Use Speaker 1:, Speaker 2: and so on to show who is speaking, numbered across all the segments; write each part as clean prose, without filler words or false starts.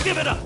Speaker 1: give it up!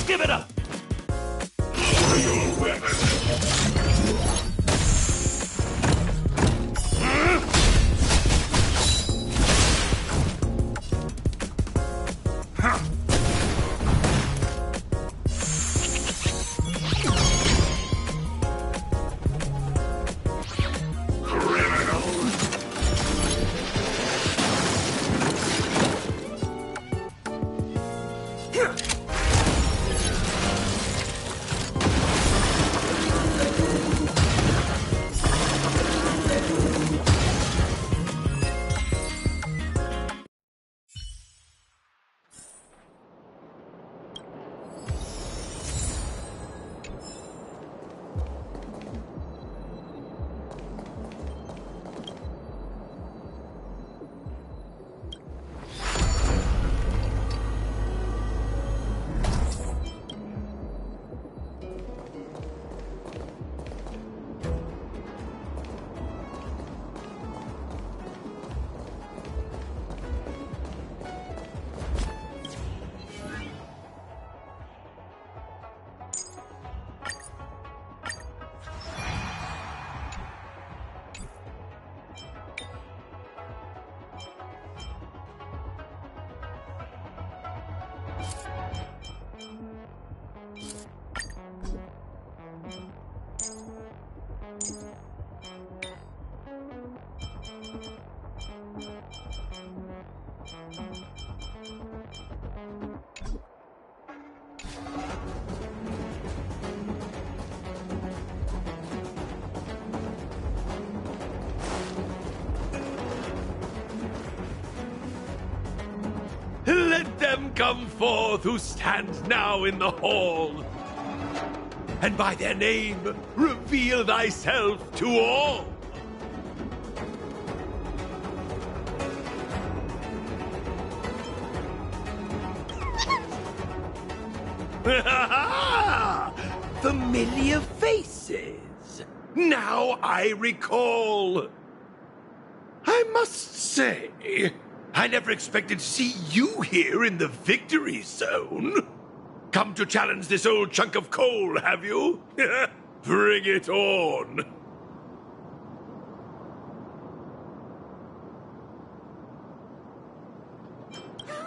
Speaker 1: Give it up! Let them come forth who stand now in the hall, and by their name reveal thyself to all. Familiar faces. Now I recall. I must say, I never expected to see you here in the victory zone. Come to challenge this old chunk of coal, have you? Bring it on.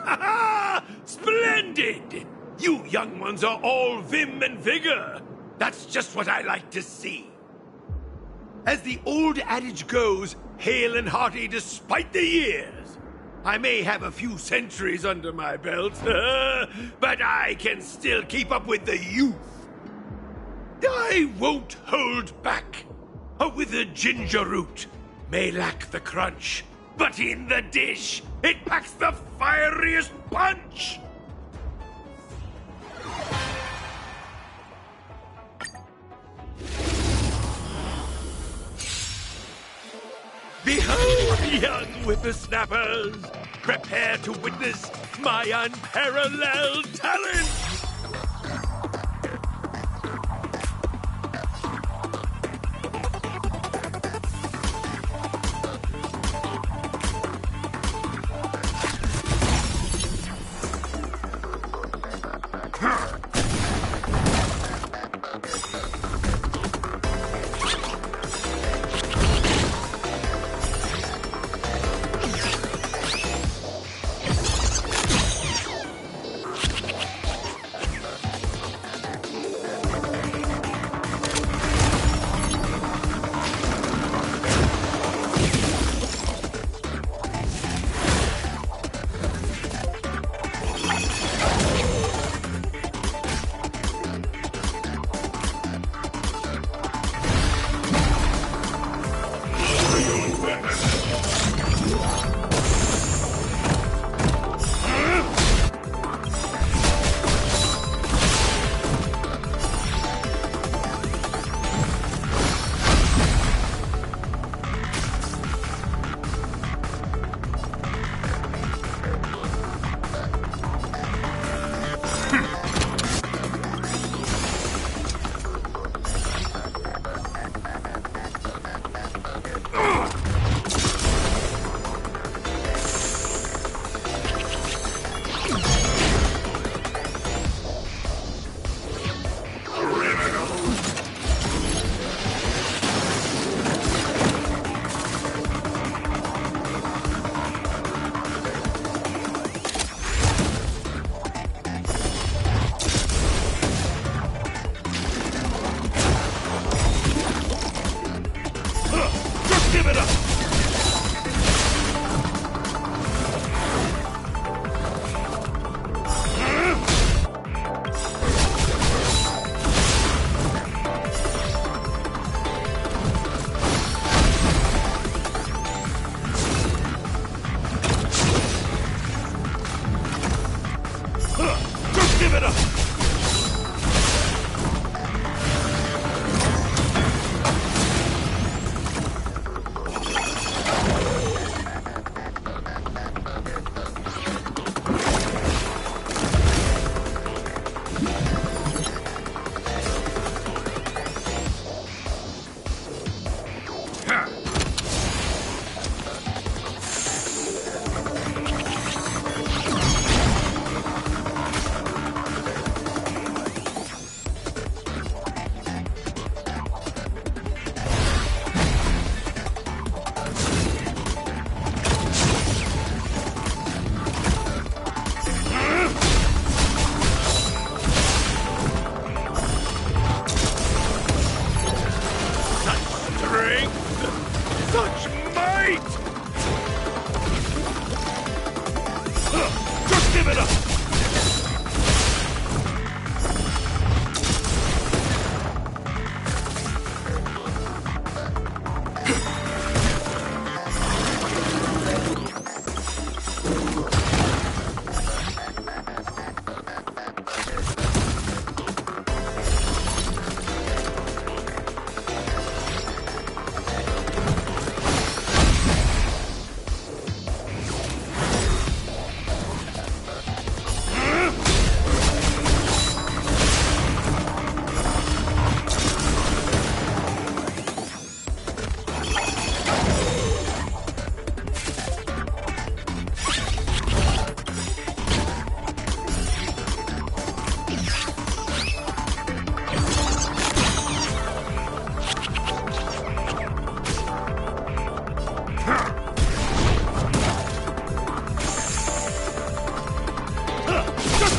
Speaker 1: Ha! Splendid! You young ones are all vim and vigor. That's just what I like to see. As the old adage goes, hale and hearty despite the years. I may have a few centuries under my belt, but I can still keep up with the youth. I won't hold back. A withered ginger root may lack the crunch, but in the dish, it packs the fieriest punch. Behold, young whippersnappers, prepare to witness my unparalleled talent!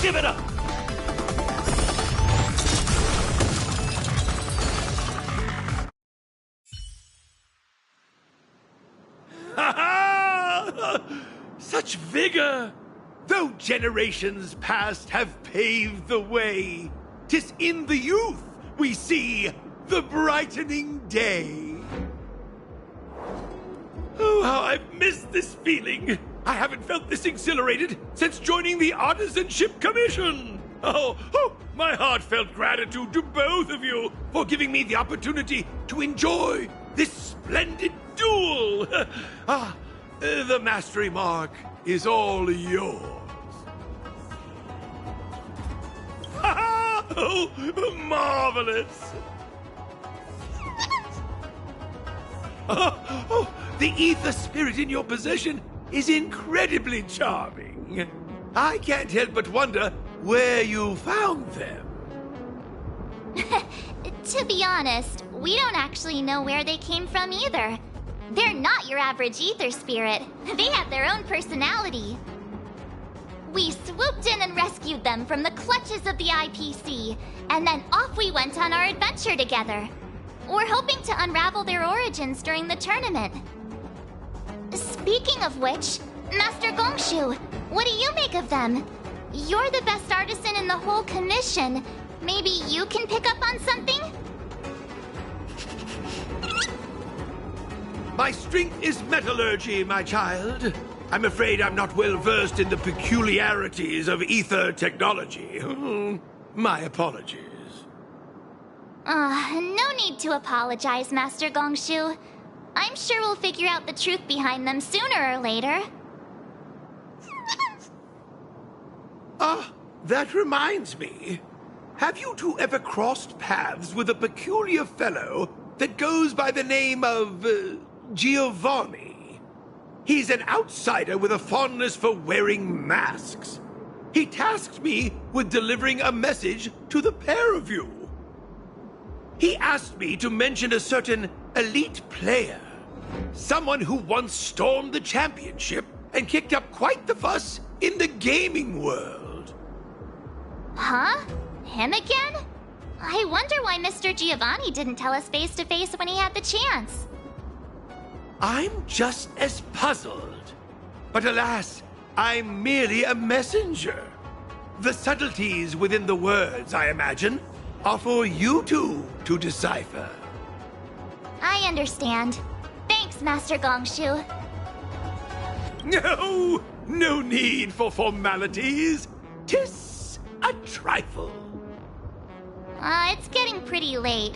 Speaker 1: Give it up! Ha ha! Such vigor! Though generations past have paved the way, 'tis in the youth we see the brightening day. Oh, how I've missed this feeling! I haven't felt this exhilarated since joining the Artisanship Commission! Oh, my heartfelt gratitude to both of you for giving me the opportunity to enjoy this splendid duel! The mastery mark is all yours. Oh, marvelous! The ether spirit in your possession is incredibly charming. I can't help but wonder where you found them.
Speaker 2: To be honest, we don't actually know where they came from either. They're not your average ether spirit. They have their own personality. We swooped in and rescued them from the clutches of the IPC, and then off we went on our adventure together. We're hoping to unravel their origins during the tournament. Speaking of which, Master Gongshu, what do you make of them? You're the best artisan in the whole commission. Maybe you can pick up on something?
Speaker 1: My strength is metallurgy, my child. I'm afraid I'm not well versed in the peculiarities of ether technology. My apologies.
Speaker 2: No need to apologize, Master Gongshu. I'm sure we'll figure out the truth behind them sooner or later.
Speaker 1: That reminds me. Have you two ever crossed paths with a peculiar fellow that goes by the name of Giovanni? He's an outsider with a fondness for wearing masks. He tasked me with delivering a message to the pair of you. He asked me to mention a certain elite player. Someone who once stormed the championship and kicked up quite the fuss in the gaming world.
Speaker 2: Huh? Him again? I wonder why Mr. Giovanni didn't tell us face to face when he had the chance.
Speaker 1: I'm just as puzzled. But alas, I'm merely a messenger. The subtleties within the words, I imagine, are for you two to decipher.
Speaker 2: I understand. Thanks, Master Gongshu.
Speaker 1: No need for formalities. 'Tis a trifle.
Speaker 2: It's getting pretty late.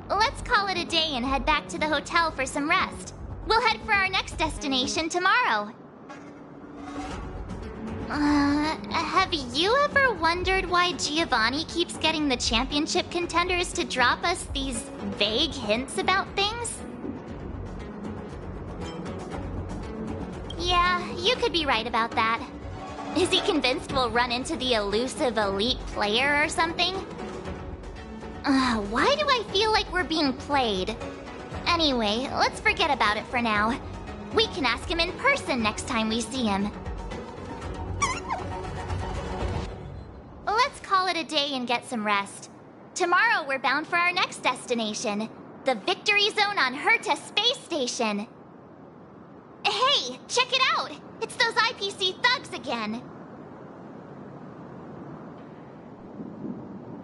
Speaker 2: Let's call it a day and head back to the hotel for some rest. We'll head for our next destination tomorrow. Have you ever wondered why Giovanni keeps getting the championship contenders to drop us these vague hints about things? Yeah, you could be right about that. Is he convinced we'll run into the elusive elite player or something? Why do I feel like we're being played? Anyway, let's forget about it for now. We can ask him in person next time we see him. Let's call it a day and get some rest. Tomorrow we're bound for our next destination, the Victory Zone on Herta Space Station. Hey, check it out! It's those IPC thugs again.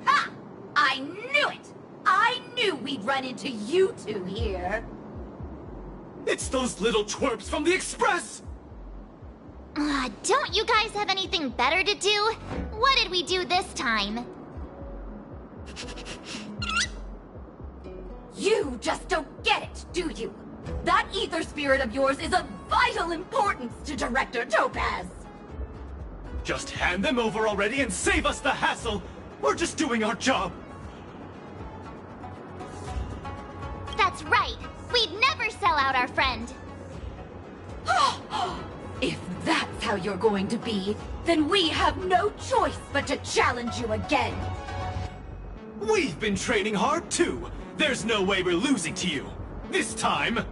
Speaker 3: Ha! I knew it! I knew we'd run into you two here.
Speaker 4: It's those little twerps from the Express!
Speaker 2: Don't you guys have anything better to do? What did we do this time?
Speaker 3: You just don't get it, do you? That ether spirit of yours is of vital importance to Director Topaz.
Speaker 4: Just hand them over already and save us the hassle! We're just doing our job!
Speaker 2: That's right! We'd never sell out our friend!
Speaker 3: If that's how you're going to be, then we have no choice but to challenge you again!
Speaker 4: We've been training hard too! There's no way we're losing to you! This time!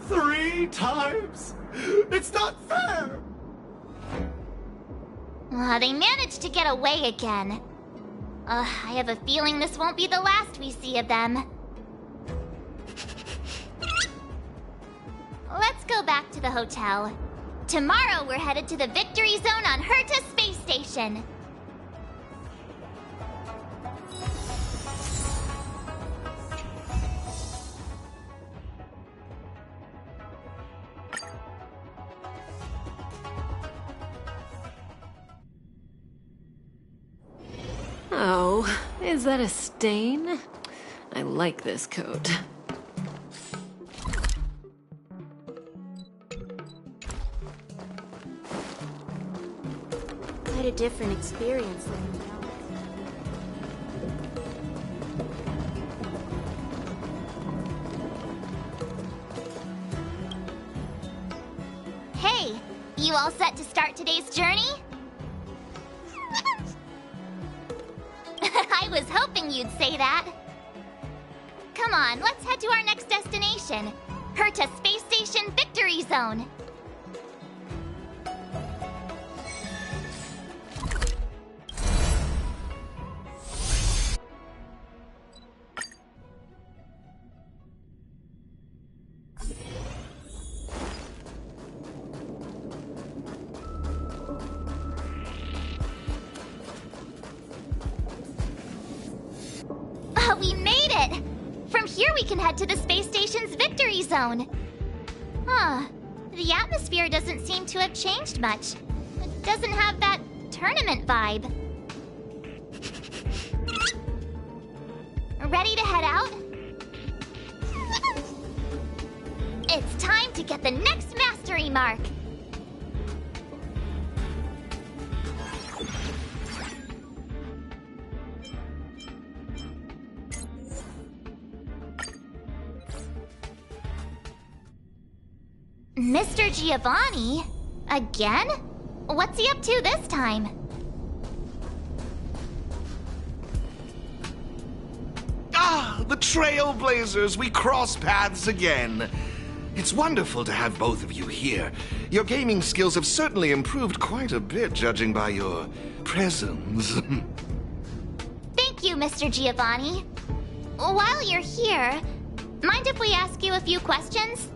Speaker 4: 3 times? It's not fair!
Speaker 2: They managed to get away again. I have a feeling this won't be the last we see of them. Let's go back to the hotel. Tomorrow we're headed to the Victory Zone on Herta Space Station.
Speaker 5: Oh, is that a stain? I like this coat.
Speaker 6: Quite a different experience living without.
Speaker 2: Hey, you all set to start today's journey? I was hoping you'd say that. Come on, let's head to our next destination, Herta Space Station Victory Zone. We made it! From here we can head to the space station's Victory Zone. Huh. The atmosphere doesn't seem to have changed much. It doesn't have that tournament vibe. Ready to head out? It's time to get the next mastery mark! Mr. Giovanni? Again? What's he up to this time?
Speaker 7: Ah, the Trailblazers! We cross paths again. It's wonderful to have both of you here. Your gaming skills have certainly improved quite a bit, judging by your presence.
Speaker 2: Thank you, Mr. Giovanni. While you're here, mind if we ask you a few questions?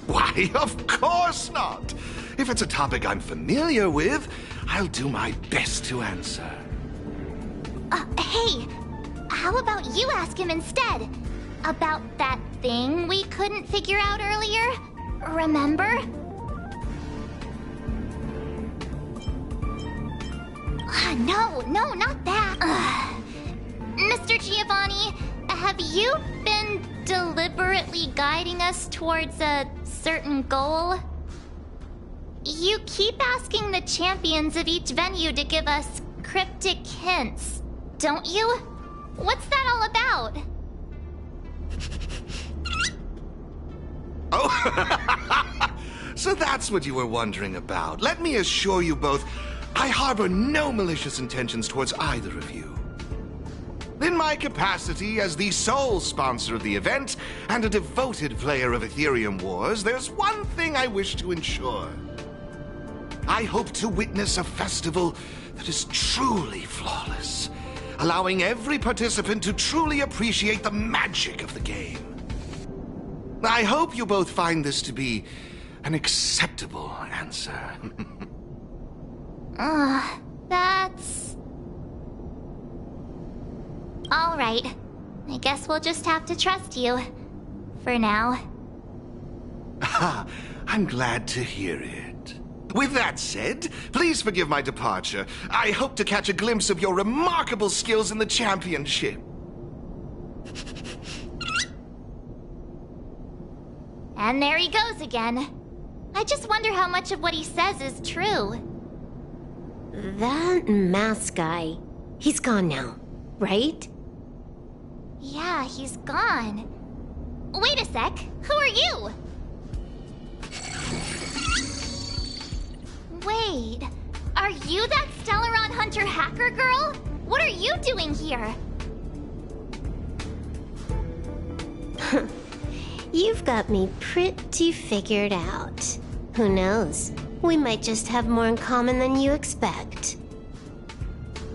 Speaker 7: Why, of course not! If it's a topic I'm familiar with, I'll do my best to answer.
Speaker 2: Hey, how about you ask him instead? About that thing we couldn't figure out earlier? Remember? No, not that. Mr. Giovanni, have you been deliberately guiding us towards a certain goal? You keep asking the champions of each venue to give us cryptic hints, don't you? What's that all about?
Speaker 7: Oh, so that's what you were wondering about. Let me assure you both, I harbor no malicious intentions towards either of you. In my capacity as the sole sponsor of the event and a devoted player of Aetherium Wars, there's one thing I wish to ensure. I hope to witness a festival that is truly flawless, allowing every participant to truly appreciate the magic of the game. I hope you both find this to be an acceptable answer.
Speaker 2: That's... All right. I guess we'll just have to trust you. For now.
Speaker 7: I'm glad to hear it. With that said, please forgive my departure. I hope to catch a glimpse of your remarkable skills in the championship.
Speaker 2: And there he goes again. I just wonder how much of what he says is true.
Speaker 6: That mask guy, he's gone now, right?
Speaker 2: Yeah, he's gone. Wait a sec. Who are you? Wait. Are you that Stellaron Hunter hacker girl? What are you doing here?
Speaker 6: You've got me pretty figured out. Who knows? We might just have more in common than you expect.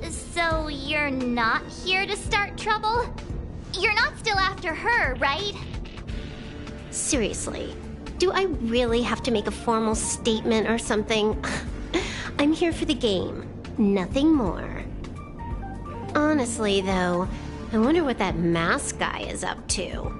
Speaker 2: So you're not here to start trouble? You're not still after her, right?
Speaker 6: Seriously, do I really have to make a formal statement or something? I'm here for the game, nothing more. Honestly, though, I wonder what that mask guy is up to.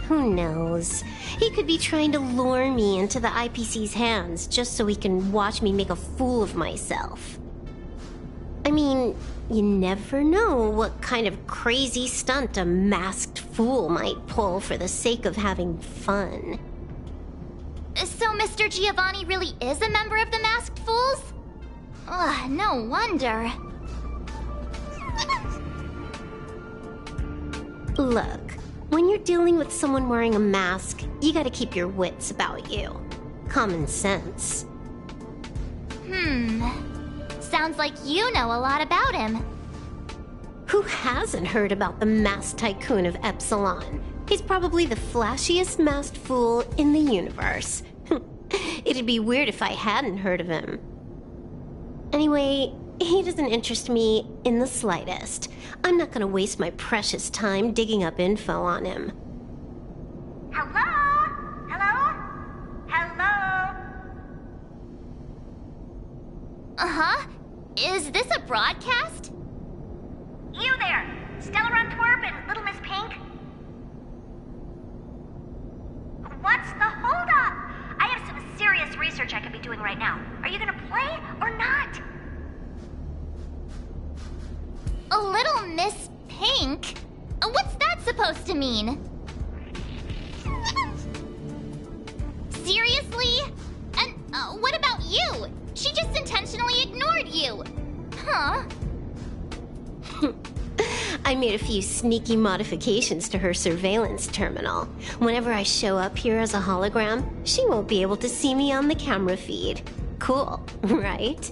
Speaker 6: Who knows? He could be trying to lure me into the IPC's hands just so he can watch me make a fool of myself. I mean, you never know what kind of crazy stunt a masked fool might pull for the sake of having fun.
Speaker 2: So Mr. Giovanni really is a member of the Masked Fools? Ugh, no wonder.
Speaker 6: Look, when you're dealing with someone wearing a mask, you gotta keep your wits about you. Common sense.
Speaker 2: Sounds like you know a lot about him.
Speaker 6: Who hasn't heard about the masked tycoon of Epsilon? He's probably the flashiest masked fool in the universe. It'd be weird if I hadn't heard of him. Anyway, he doesn't interest me in the slightest. I'm not gonna waste my precious time digging up info on him.
Speaker 8: Hello? Hello? Hello?
Speaker 2: Uh-huh. Is this a broadcast?
Speaker 8: You there! Stellar Twerp and Little Miss Pink? What's the holdup? I have some serious research I could be doing right now. Are you gonna play or not?
Speaker 2: A Little Miss Pink? What's that supposed to mean? Seriously? And what about you? She just intentionally ignored you. Huh?
Speaker 6: I made a few sneaky modifications to her surveillance terminal. Whenever I show up here as a hologram, she won't be able to see me on the camera feed. Cool, right?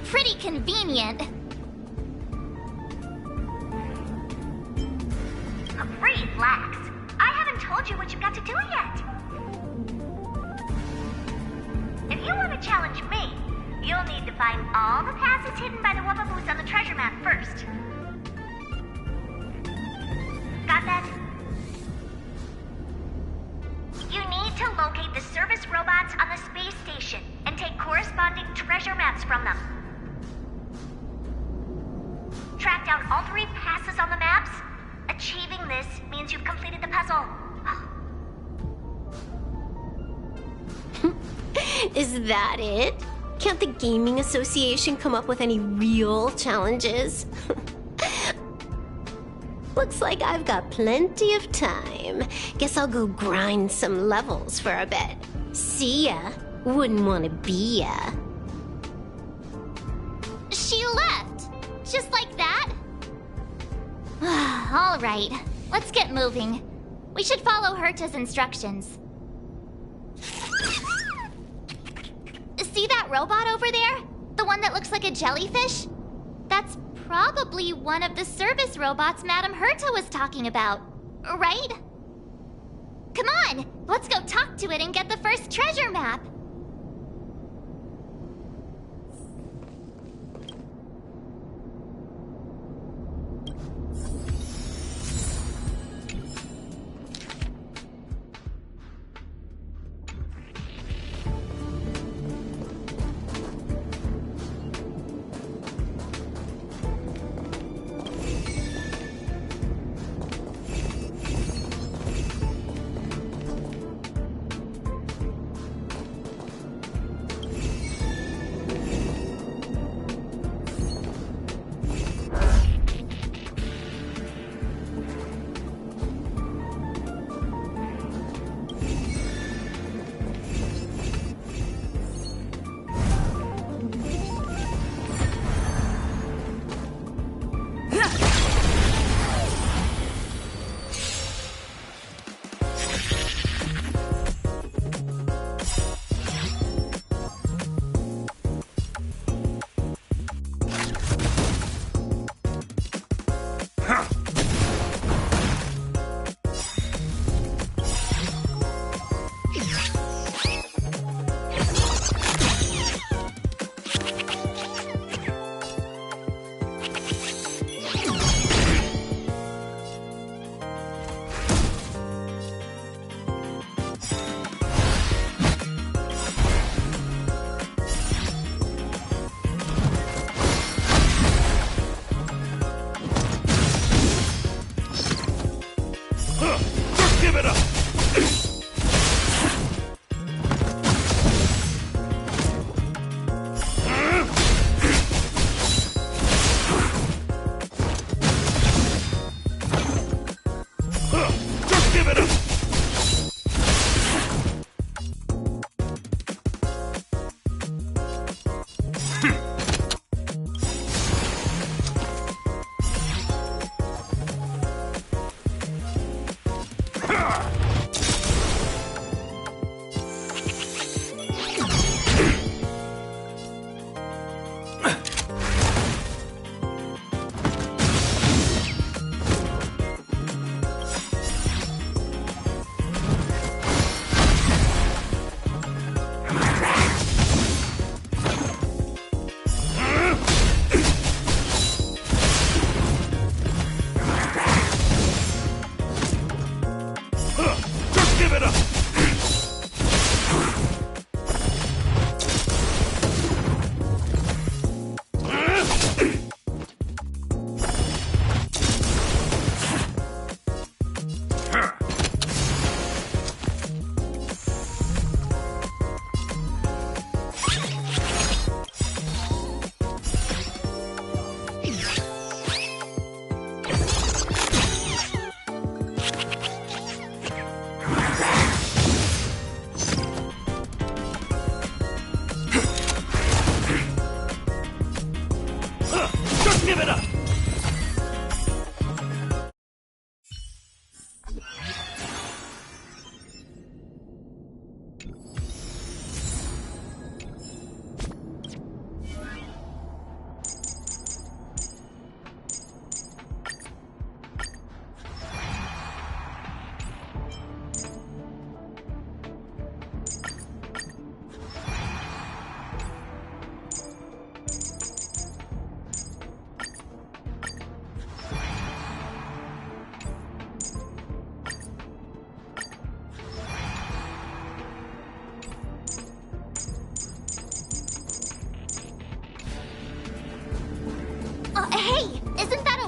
Speaker 2: Pretty convenient.
Speaker 8: Relax. I haven't told you what you've got to do yet. If you want to challenge me, you'll need to find all the passes hidden by the Wubbaboos on the treasure map first. Got that? You need to locate the service robots on the space station and take corresponding treasure maps from them. Track down all 3 passes on the maps. Achieving this means you've completed the puzzle.
Speaker 6: Is that it? Can't the Gaming Association come up with any real challenges? Looks like I've got plenty of time. Guess I'll go grind some levels for a bit. See ya. Wouldn't want to be ya.
Speaker 2: She left. Just like that? All right, let's get moving. We should follow Herta's instructions. See that robot over there? The one that looks like a jellyfish? That's probably one of the service robots Madame Herta was talking about, right? Come on, let's go talk to it and get the first treasure map.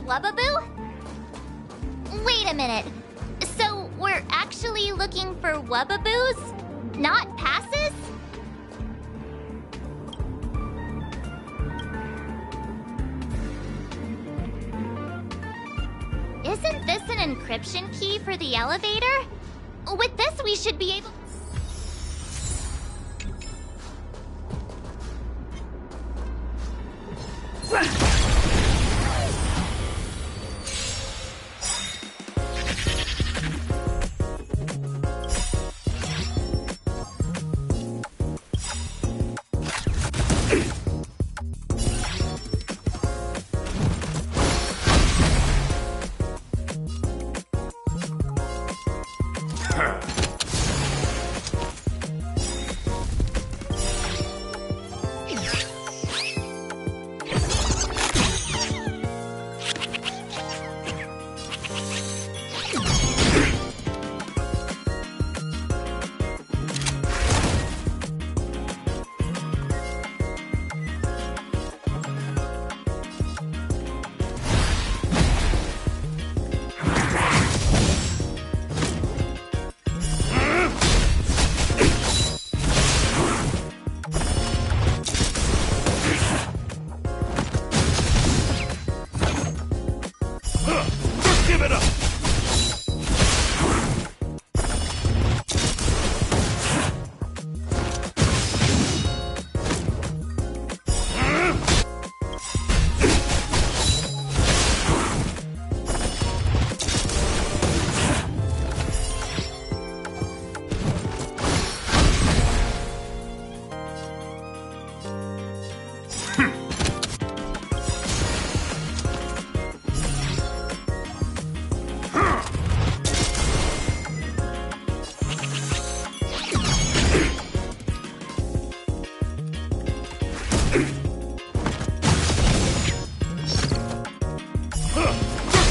Speaker 2: Wubbaboo? Wait a minute. So we're actually looking for Wubbaboos, not passes? Isn't this an encryption key for the elevator? With this, we should be able...
Speaker 1: Give it up!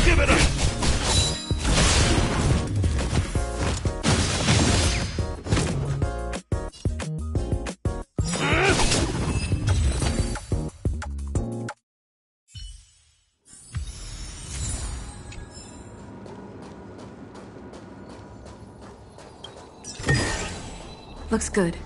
Speaker 1: Give it up!
Speaker 5: Looks good.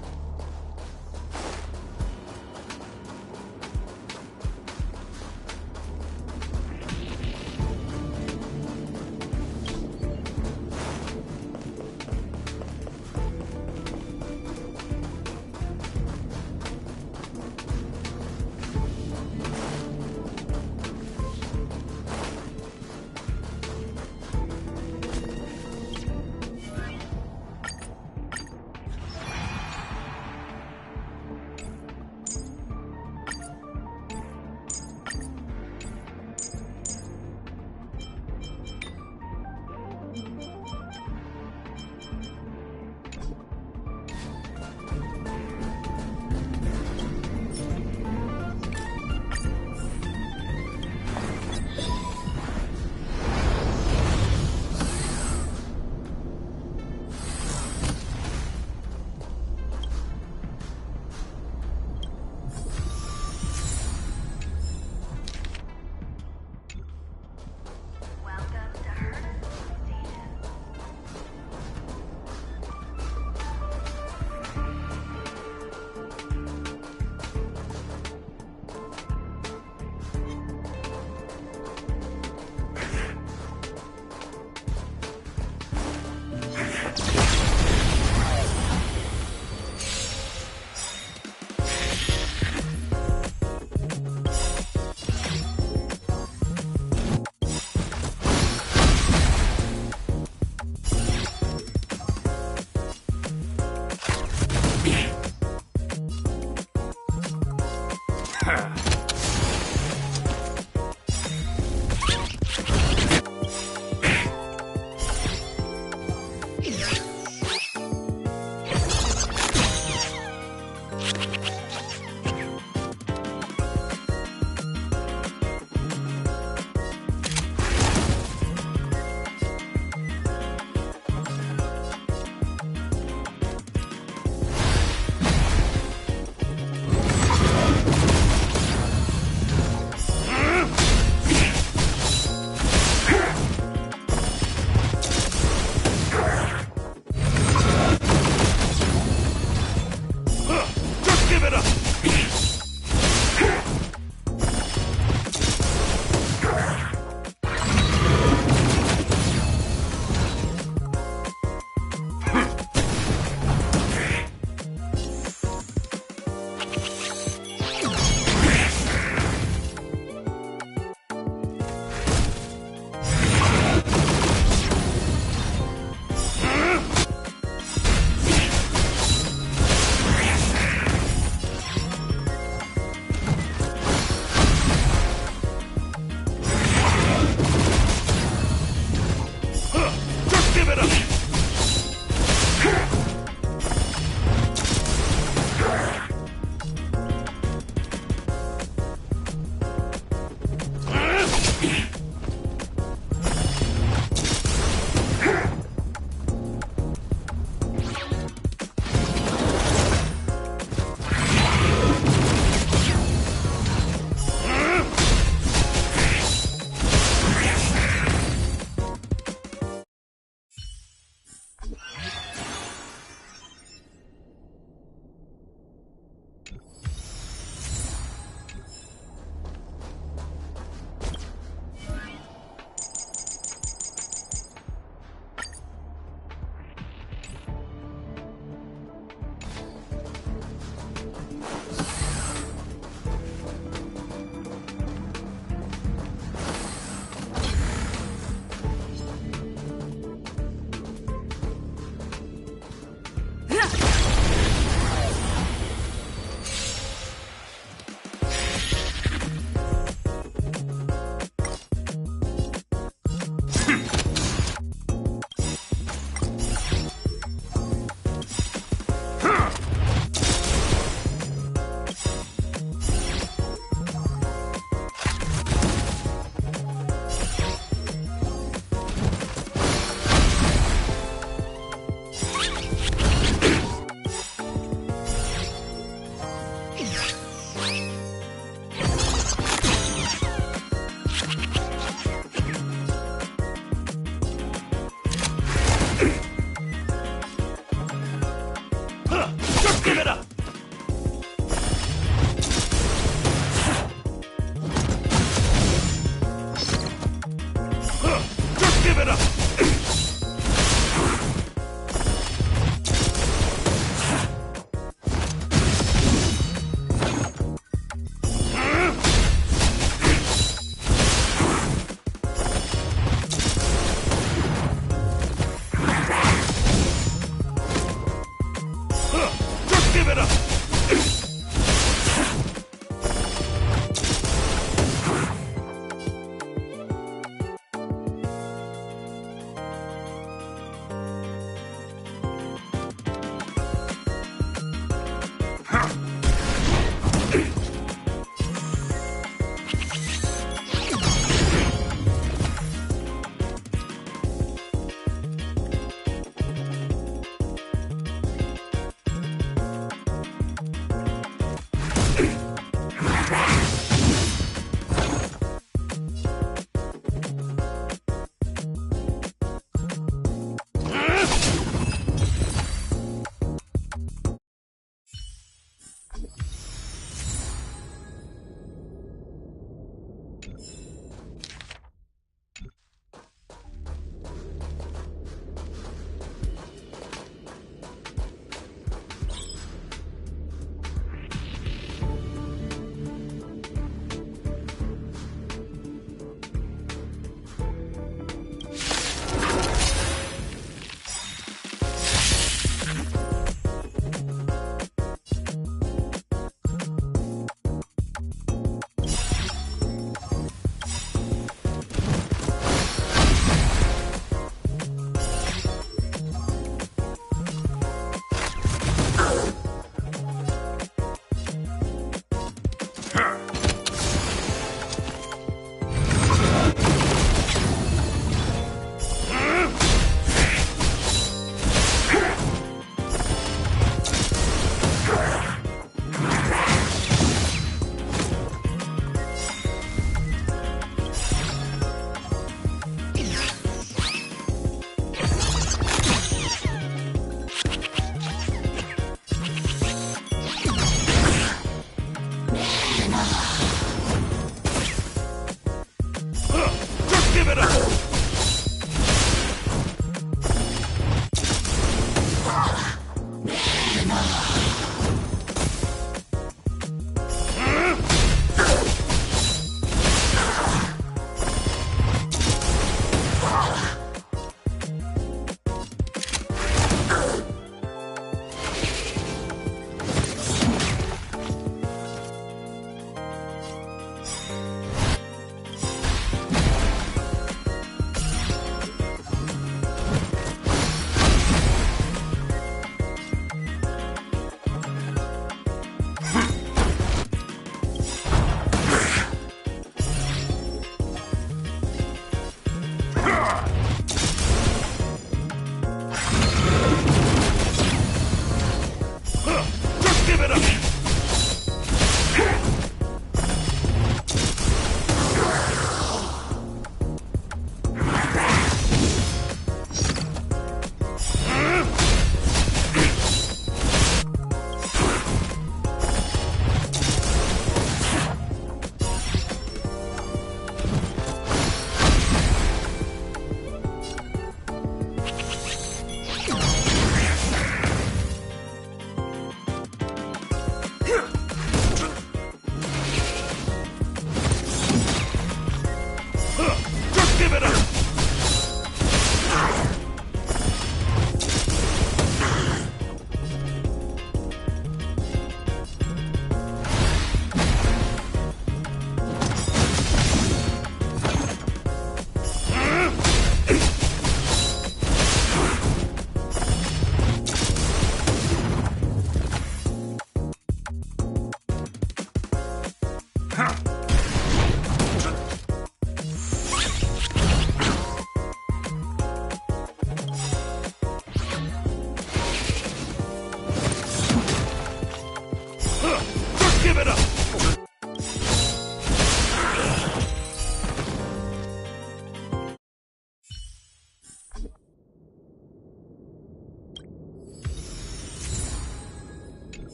Speaker 1: give it up! Just give it up!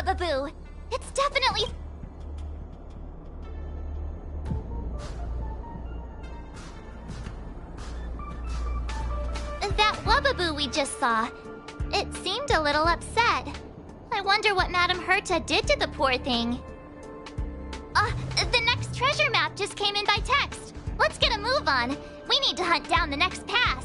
Speaker 2: Wubaboo! It's definitely... That Wubaboo we just saw. It seemed a little upset. I wonder what Madame Herta did to the poor thing. The next treasure map just came in by text. Let's get a move on. We need to hunt down the next pass.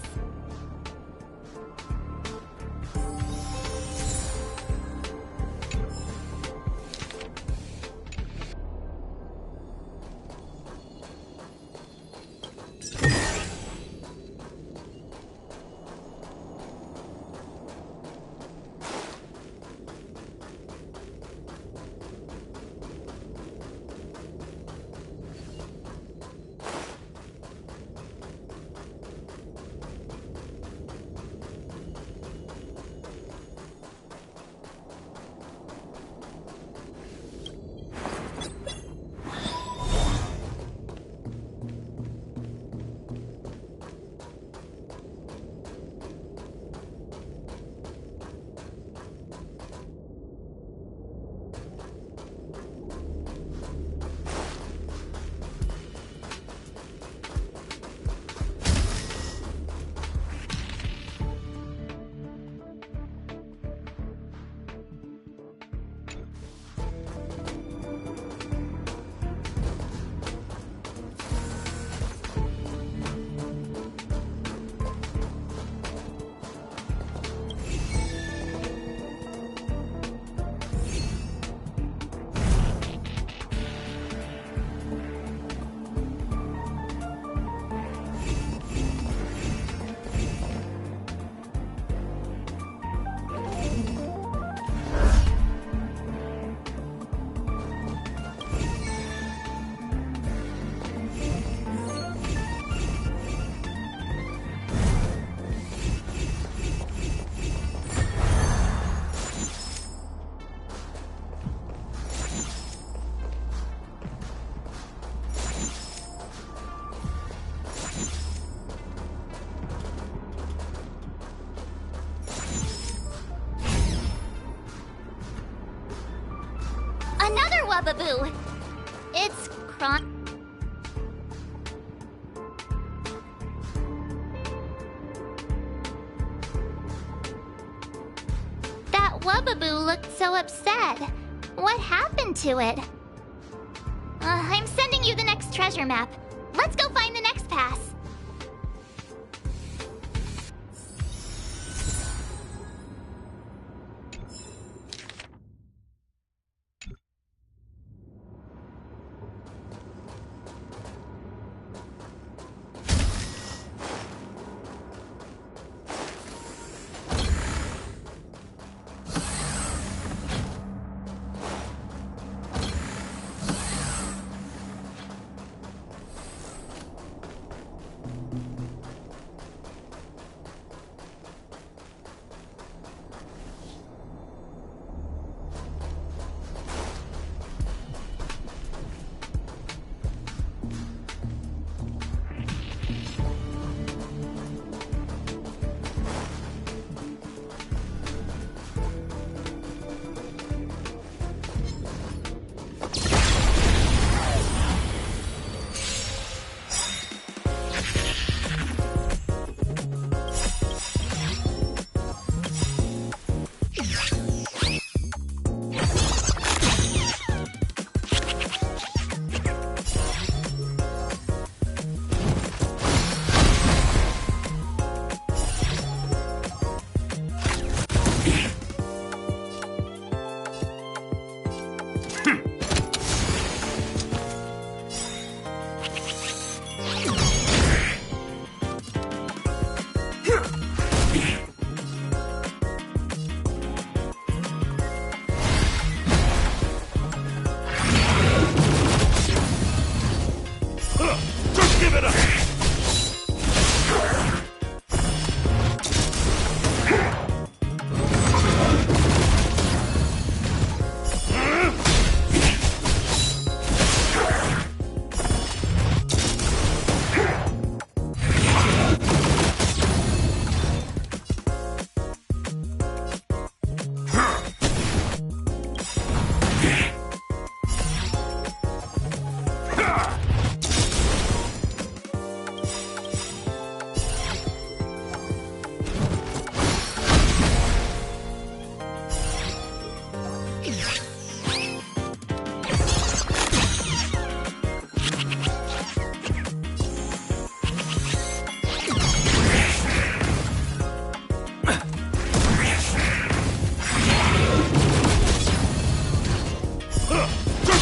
Speaker 2: Another Wubaboo! It's That Wubaboo looked so upset. What happened to it? I'm sending you the next treasure map. Let's go find the next pass.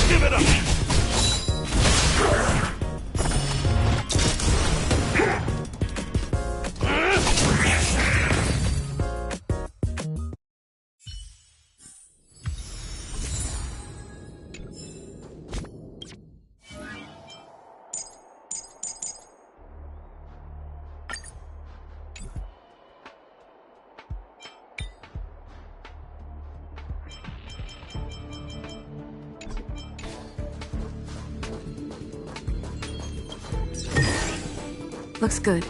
Speaker 1: Give it up!
Speaker 5: Looks good.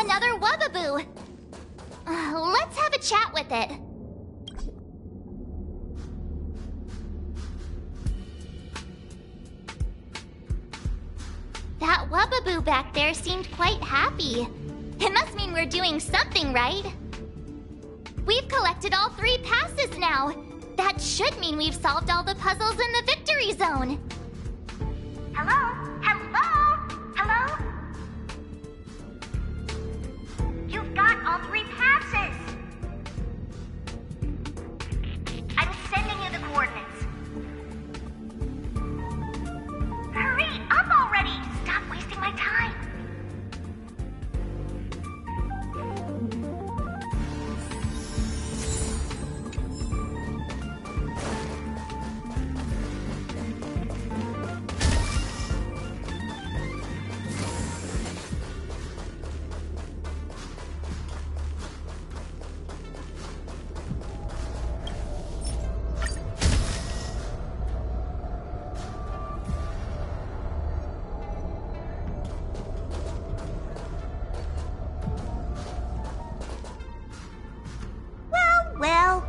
Speaker 2: Another Wubbaboo! Let's have a chat with it. That Wubbaboo back there seemed quite happy. It must mean we're doing something right. We've collected all 3 passes now. That should mean we've solved all the puzzles in the victory zone.
Speaker 8: Hello? Hello? Hello? You've got all 3 passes! I'm sending you the coordinates. Hurry up already! Stop wasting my time!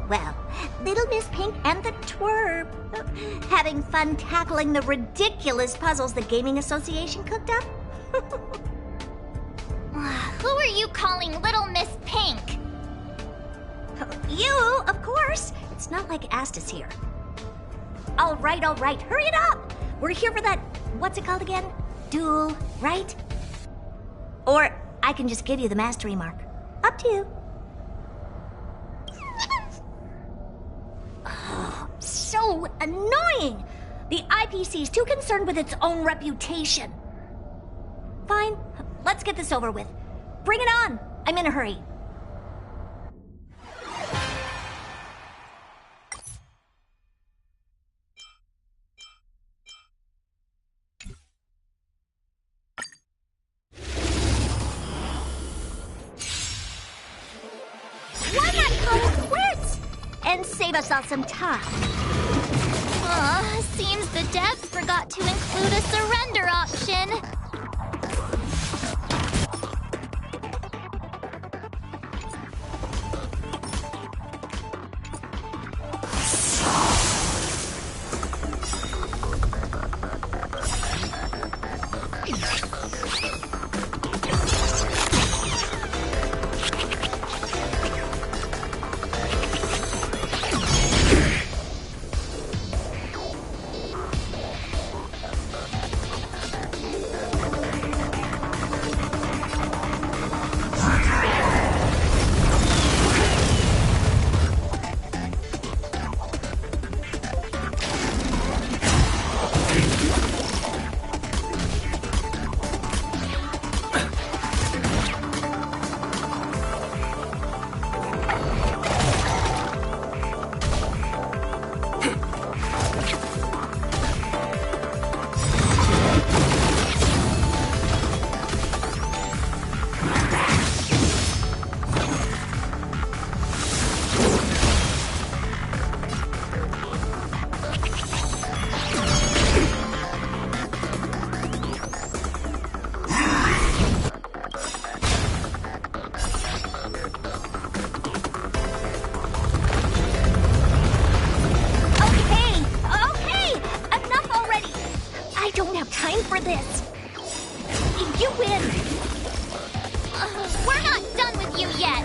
Speaker 8: Well, Little Miss Pink and the Twerp. Having fun tackling the ridiculous puzzles the Gaming Association cooked up?
Speaker 2: Who are you calling Little Miss Pink?
Speaker 8: You, of course. It's not like Astus here. All right, hurry it up. We're here for that, what's it called again? Duel, right? Or I can just give you the mastery mark. Up to you. So annoying! The IPC's too concerned with its own reputation. Fine, let's get this over with. Bring it on! I'm in a hurry. Why not call it quits? And save us all some time.
Speaker 2: Seems the devs forgot to include a surrender option.
Speaker 8: For this. You win.
Speaker 2: We're not done with you yet.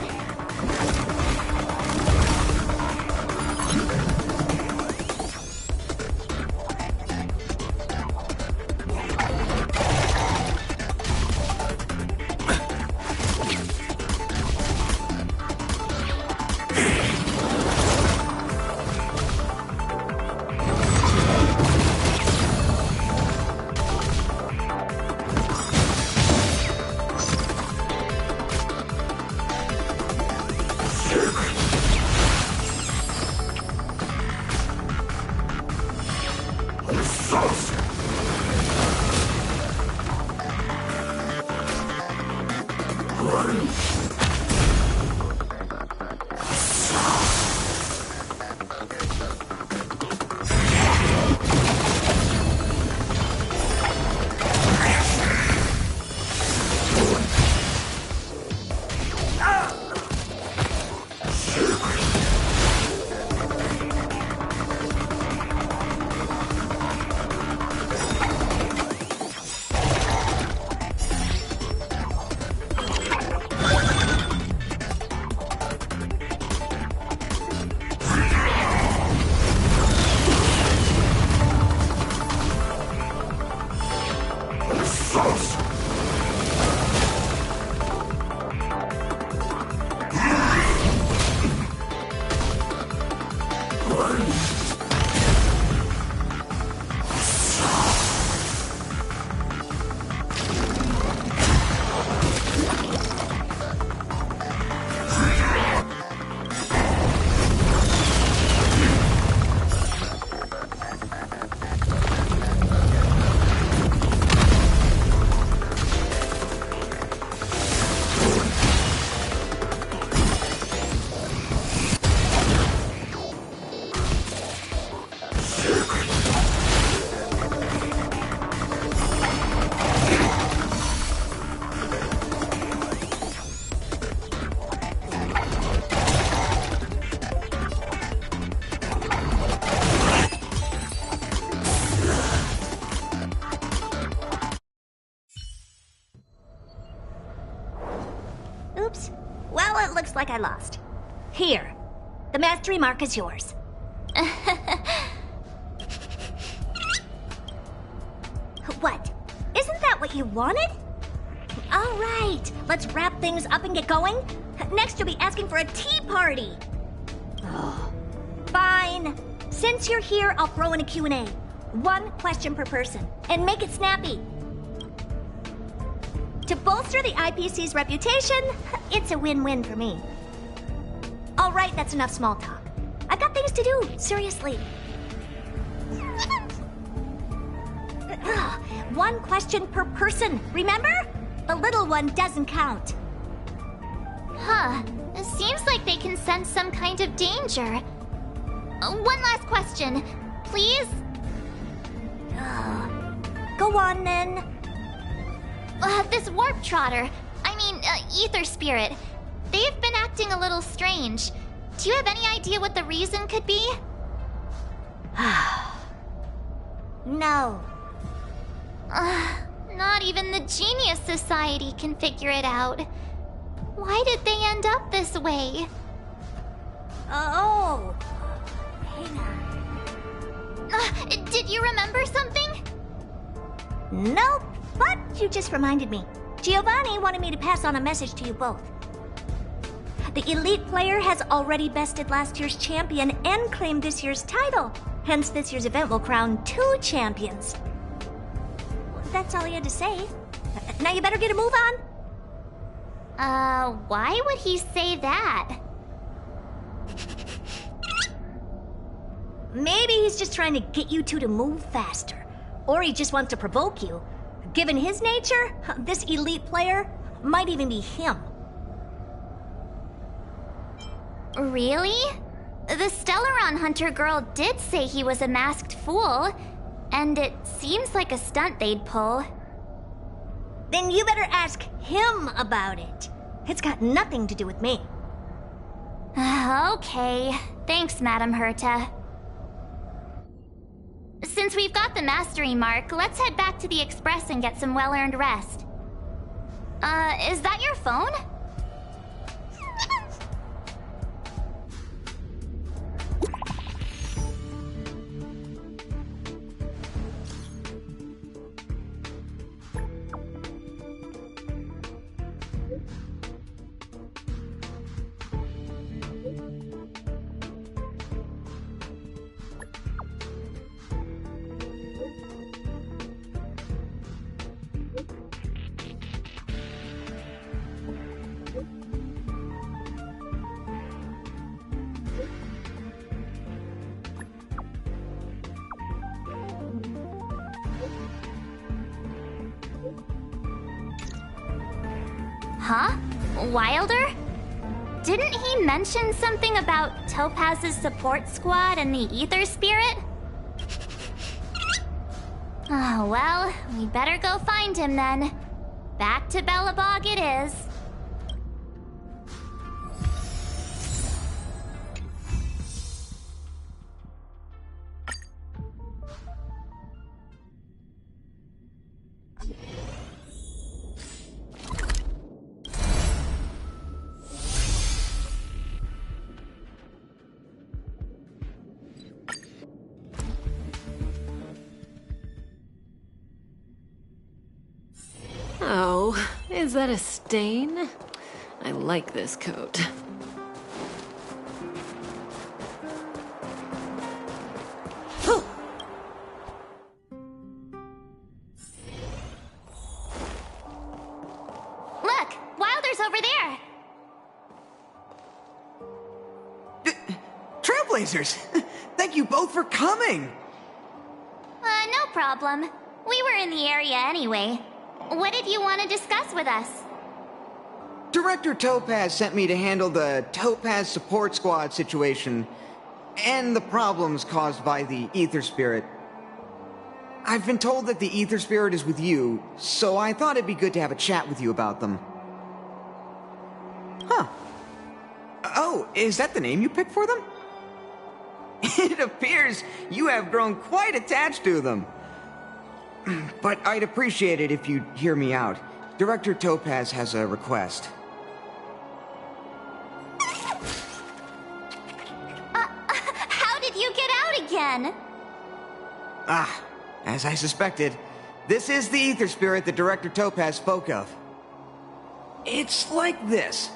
Speaker 8: Oops. Well, it looks like I lost. Here. The mastery mark is yours. What? Isn't that what you wanted? All right. Let's wrap things up and get going. Next, you'll be asking for a tea party. Oh. Fine. Since you're here, I'll throw in a Q&A. One question per person. And make it snappy. To bolster the IPC's reputation, it's a win-win for me. All right, that's enough small talk. I've got things to do, seriously. One question per person, remember? The little one doesn't count.
Speaker 2: Huh. It seems like they can sense some kind of danger. One last question, please?
Speaker 8: Go on, then.
Speaker 2: This warp trotter, ether spirit, they've been acting a little strange. Do you have any idea what the reason could be?
Speaker 8: No.
Speaker 2: Not even the Genius Society can figure it out. Why did they end up this way?
Speaker 8: Oh. Hang on.
Speaker 2: Did you remember something?
Speaker 8: Nope, but you just reminded me. Giovanni wanted me to pass on a message to you both. The elite player has already bested last year's champion and claimed this year's title. Hence, this year's event will crown 2 champions. That's all he had to say. Now you better get a move on.
Speaker 2: Why would he say that?
Speaker 8: Maybe he's just trying to get you two to move faster. Or he just wants to provoke you. Given his nature, this elite player might even be him.
Speaker 2: Really? The Stellaron Hunter girl did say he was a masked fool, and it seems like a stunt they'd pull.
Speaker 8: Then you better ask him about it. It's got nothing to do with me.
Speaker 2: Okay. Thanks, Madam Herta. Since we've got the mastery mark, let's head back to the Express and get some well-earned rest. Is that your phone? Huh? Wilder? Didn't he mention something about Topaz's support squad and the Ether Spirit? Oh, well, we better go find him then. Back to Bellabog it is.
Speaker 5: Oh, is that a stain? I like this coat.
Speaker 2: Look! Wilder's over there!
Speaker 9: Trailblazers! Thank you both for coming!
Speaker 2: No problem. We were in the area anyway. What did you want to discuss with us?
Speaker 9: Director Topaz sent me to handle the Topaz Support Squad situation. and the problems caused by the Ether Spirit. I've been told that the Ether Spirit is with you, so I thought it'd be good to have a chat with you about them. Huh. Oh, is that the name you picked for them? It appears you have grown quite attached to them. But I'd appreciate it if you'd hear me out. Director Topaz has a request.
Speaker 2: How did you get out again?
Speaker 9: As I suspected, this is the Ether Spirit that Director Topaz spoke of. It's like this.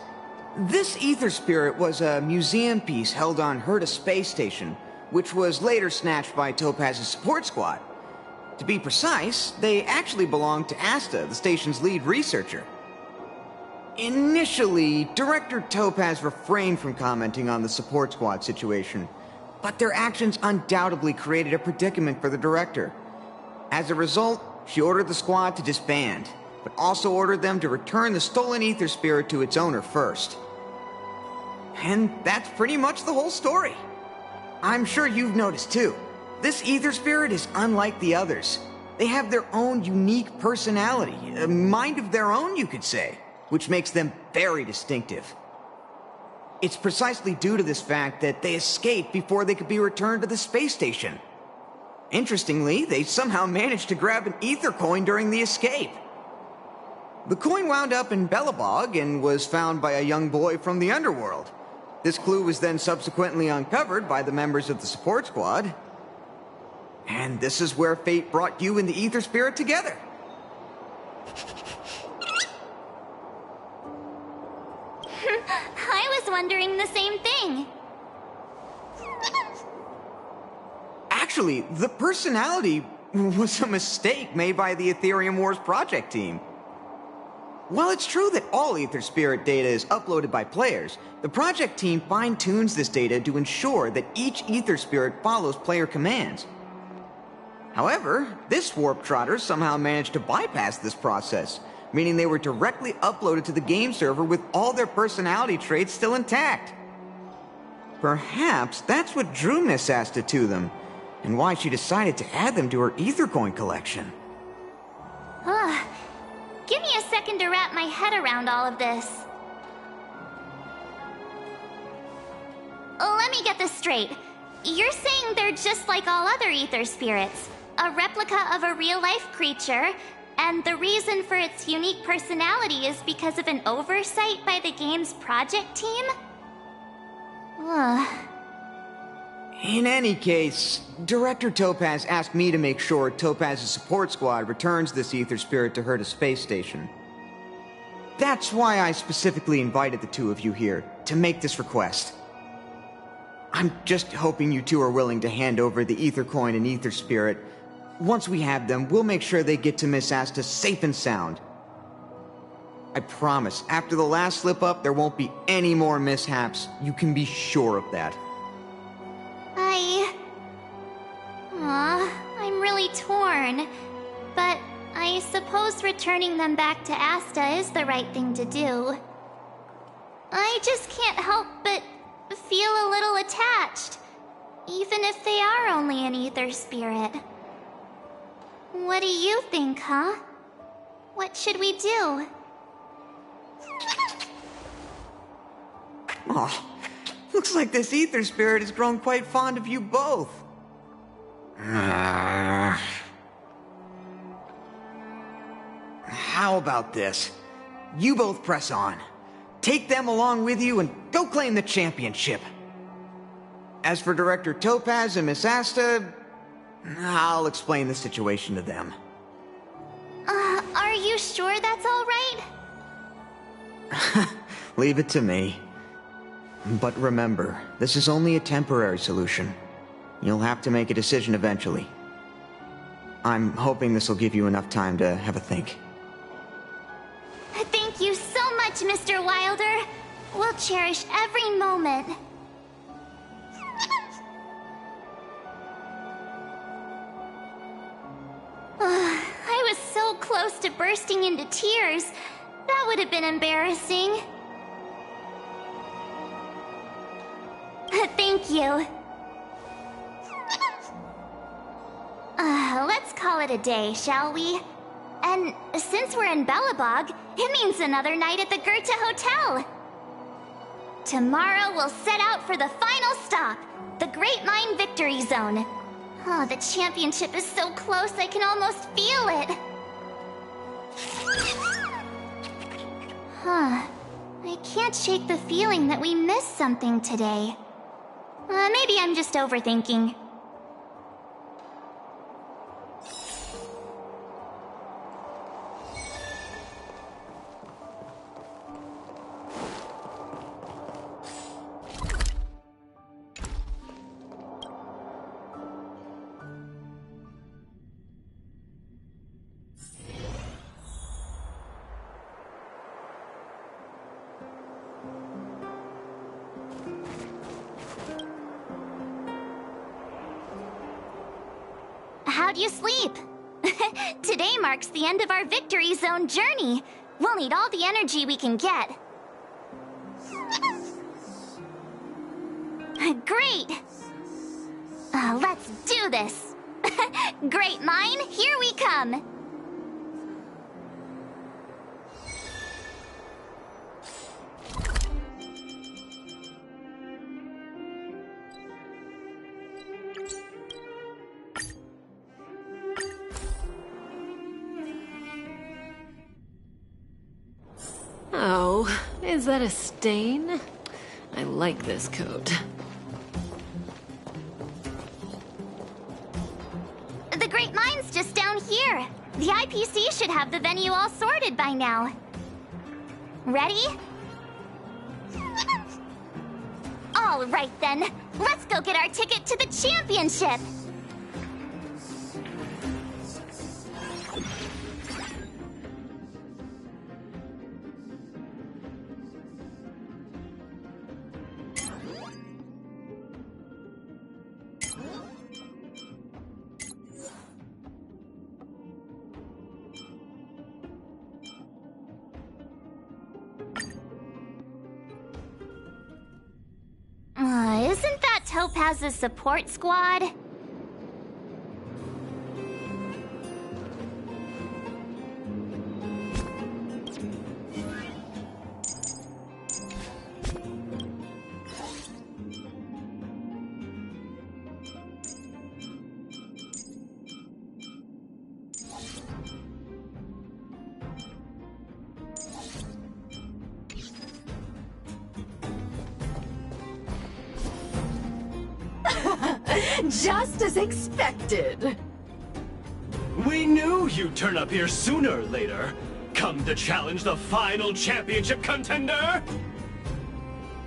Speaker 9: This Ether Spirit was a museum piece held on Herta Space Station, which was later snatched by Topaz's support squad. To be precise, they actually belonged to Asta, the station's lead researcher. Initially, Director Topaz refrained from commenting on the support squad situation, but their actions undoubtedly created a predicament for the director. As a result, she ordered the squad to disband, but also ordered them to return the stolen Ether Spirit to its owner first. And that's pretty much the whole story. I'm sure you've noticed too. This Ether Spirit is unlike the others. They have their own unique personality, a mind of their own, you could say, which makes them very distinctive. It's precisely due to this fact that they escaped before they could be returned to the space station. Interestingly, they somehow managed to grab an ether coin during the escape. The coin wound up in Belobog and was found by a young boy from the underworld. This clue was then subsequently uncovered by the members of the support squad. And this is where fate brought you and the Ether Spirit together.
Speaker 2: I was wondering the same thing.
Speaker 9: Actually, the personality was a mistake made by the Aetherium Wars project team. While it's true that all Ether Spirit data is uploaded by players, the project team fine-tunes this data to ensure that each Ether Spirit follows player commands. However, this Warp Trotter somehow managed to bypass this process, meaning they were directly uploaded to the game server with all their personality traits still intact. Perhaps that's what drew Miss Asta to them, and why she decided to add them to her Ether Coin collection.
Speaker 2: Give me a second to wrap my head around all of this. Let me get this straight. You're saying they're just like all other Ether Spirits, a replica of a real-life creature, and the reason for its unique personality is because of an oversight by the game's project team?
Speaker 9: In any case, Director Topaz asked me to make sure Topaz's support squad returns this Ether Spirit to Herta Space Station. That's why I specifically invited the two of you here, to make this request. I'm just hoping you two are willing to hand over the Ether Coin and Ether Spirit. Once we have them, we'll make sure they get to Miss Asta safe and sound. I promise, after the last slip-up, there won't be any more mishaps. You can be sure of that.
Speaker 2: I'm really torn. But I suppose returning them back to Asta is the right thing to do. I just can't help but feel a little attached, even if they are only an Ether Spirit. What do you think, huh? What should we do?
Speaker 9: Oh, looks like this Ether Spirit has grown quite fond of you both. How about this? You both press on. Take them along with you and go claim the championship. As for Director Topaz and Miss Asta, I'll explain the situation to them.
Speaker 2: Are you sure that's all right?
Speaker 9: Leave it to me. But remember, this is only a temporary solution. You'll have to make a decision eventually. I'm hoping this will give you enough time to have a think.
Speaker 2: Thank you so much, Mr. Wilder. We'll cherish every moment. I was so close to bursting into tears. That would have been embarrassing. Thank you. it a day, shall we? And since we're in Belobog, it means another night at the Goethe Hotel. Tomorrow we'll set out for the final stop, the Great Mine Victory Zone. Oh, the championship is so close I can almost feel it. Huh. I can't shake the feeling that we missed something today. Maybe I'm just overthinking. How'd you sleep? Today marks the end of our Victory Zone journey. We'll need all the energy we can get. Great! Let's do this! Great Mine, here we come!
Speaker 5: Oh, is that a stain? I like this coat.
Speaker 2: The Great Mine's just down here. The IPC should have the venue all sorted by now. Ready? All right then, let's go get our ticket to the championship! Isn't that Topaz's support squad?
Speaker 3: Just as expected.
Speaker 4: We knew you'd turn up here sooner or later. Come to challenge the final championship contender?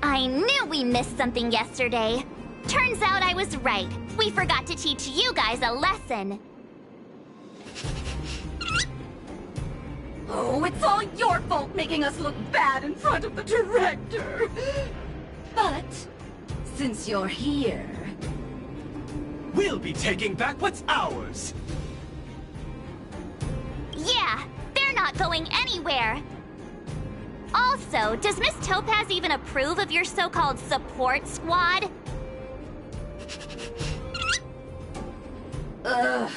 Speaker 2: I knew we missed something yesterday. Turns out I was right. We forgot to teach you guys a lesson.
Speaker 3: Oh, it's all your fault making us look bad in front of the director. But since you're here,
Speaker 4: we'll be taking back what's ours.
Speaker 2: Yeah, they're not going anywhere. Also, does Miss Topaz even approve of your so-called support squad?
Speaker 3: Ugh.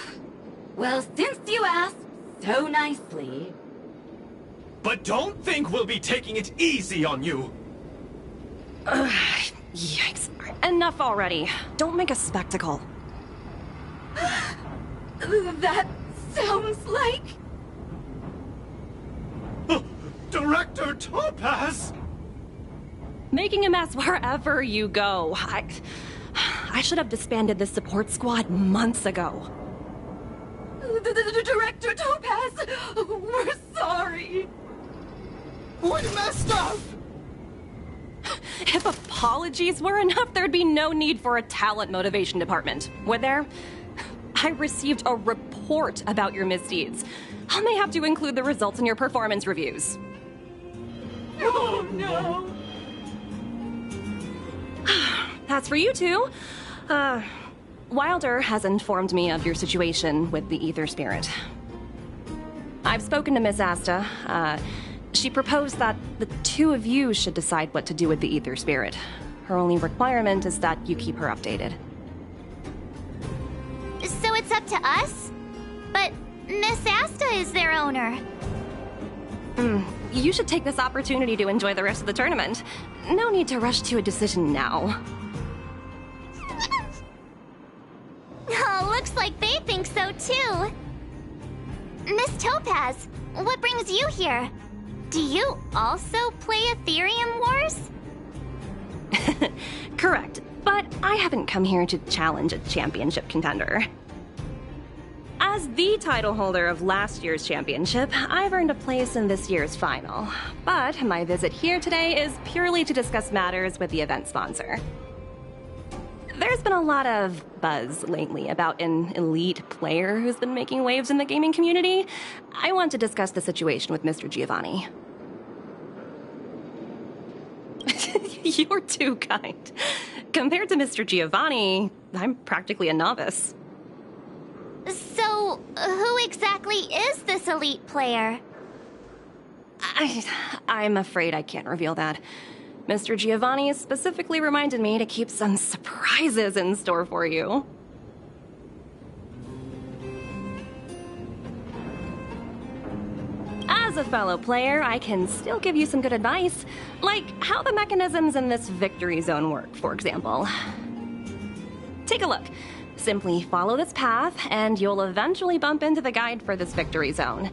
Speaker 3: Well, since you asked so nicely.
Speaker 4: But don't think we'll be taking it easy on you.
Speaker 10: Yikes. Enough already. Don't make a spectacle.
Speaker 3: That sounds like...
Speaker 4: Director Topaz!
Speaker 10: Making a mess wherever you go. I should have disbanded this support squad months ago.
Speaker 3: Director Topaz! We're sorry!
Speaker 4: We messed up!
Speaker 10: If apologies were enough, there'd be no need for a talent motivation department, would there? I received a report about your misdeeds. I may have to include the results in your performance reviews.
Speaker 3: Oh no!
Speaker 10: As for you two, Wilder has informed me of your situation with the Ether Spirit. I've spoken to Miss Asta. She proposed that the two of you should decide what to do with the Ether Spirit. Her only requirement is that you keep her updated.
Speaker 2: So it's up to us? But Miss Asta is their owner.
Speaker 10: You should take this opportunity to enjoy the rest of the tournament. No need to rush to a decision now.
Speaker 2: Oh, looks like they think so too. Miss Topaz, what brings you here? Do you also play Aetherium Wars?
Speaker 10: Correct, but I haven't come here to challenge a championship contender. As the title holder of last year's championship, I've earned a place in this year's final. But my visit here today is purely to discuss matters with the event sponsor. There's been a lot of buzz lately about an elite player who's been making waves in the gaming community. I want to discuss the situation with Mr. Giovanni. You're too kind. Compared to Mr. Giovanni, I'm practically a novice.
Speaker 2: So, who exactly is this elite player?
Speaker 10: I'm afraid I can't reveal that. Mr. Giovanni specifically reminded me to keep some surprises in store for you. As a fellow player, I can still give you some good advice, like how the mechanisms in this victory zone work, for example. Take a look. Simply follow this path, and you'll eventually bump into the guide for this victory zone.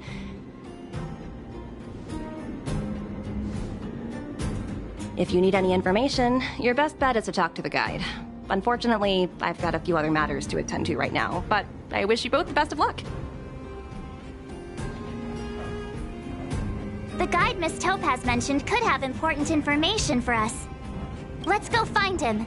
Speaker 10: If you need any information, your best bet is to talk to the guide. Unfortunately, I've got a few other matters to attend to right now, but I wish you both the best of luck.
Speaker 2: The guide Miss Topaz mentioned could have important information for us. Let's go find him.